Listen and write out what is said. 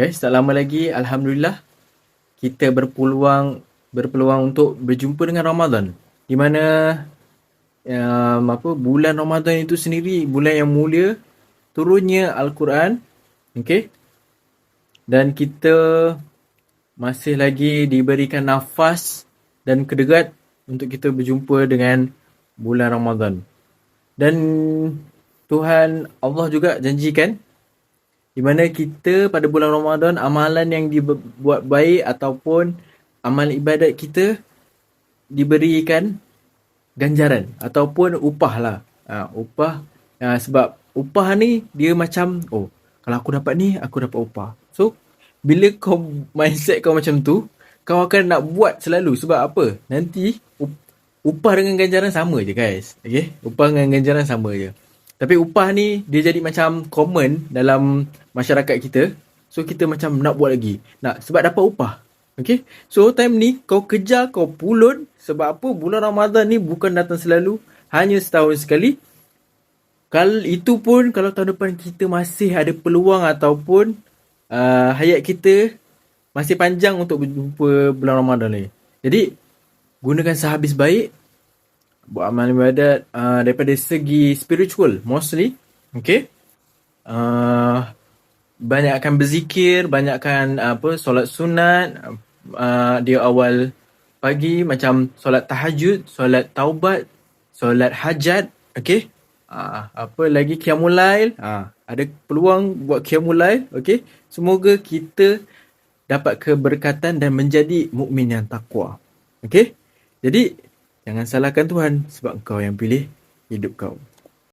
Guys, tak lama lagi Alhamdulillah kita berpeluang untuk berjumpa dengan Ramadan. Di mana bulan Ramadan itu sendiri bulan yang mulia, turunnya Al-Quran, okey? Dan kita masih lagi diberikan nafas dan kedegat untuk kita berjumpa dengan bulan Ramadan. Dan Tuhan Allah juga janjikan di mana kita pada bulan Ramadan amalan yang dibuat baik ataupun amal ibadat kita diberikan ganjaran ataupun upah lah. Upah sebab upah ni dia macam kalau aku dapat ni aku dapat upah. So bila kau mindset kau macam tu, kau akan nak buat selalu. Sebab apa? Nanti upah dengan ganjaran sama je guys. Okay? Upah dengan ganjaran sama je. Tapi upah ni dia jadi macam common dalam masyarakat kita. So kita macam nak buat lagi. Sebab dapat upah. Okay? So time ni kau kejar, kau pulun. Sebab apa? Bulan Ramadan ni bukan datang selalu. Hanya setahun sekali. Kalau itu pun kalau tahun depan kita masih ada peluang ataupun hayat kita masih panjang untuk berjumpa bulan Ramadan ni. Jadi gunakan sehabis baik. Buat amal ibadat daripada segi spiritual mostly. Okay. Banyakkan berzikir, banyakkan solat sunat dia awal pagi, macam solat tahajud, solat taubat, solat hajat. Okay. Apa lagi, qiyamul lail. Ada peluang buat qiyamul lail. Okay. Semoga kita dapat keberkatan dan menjadi mukmin yang takwa. Okay. Jadi jangan salahkan Tuhan sebab Engkau yang pilih hidup kau.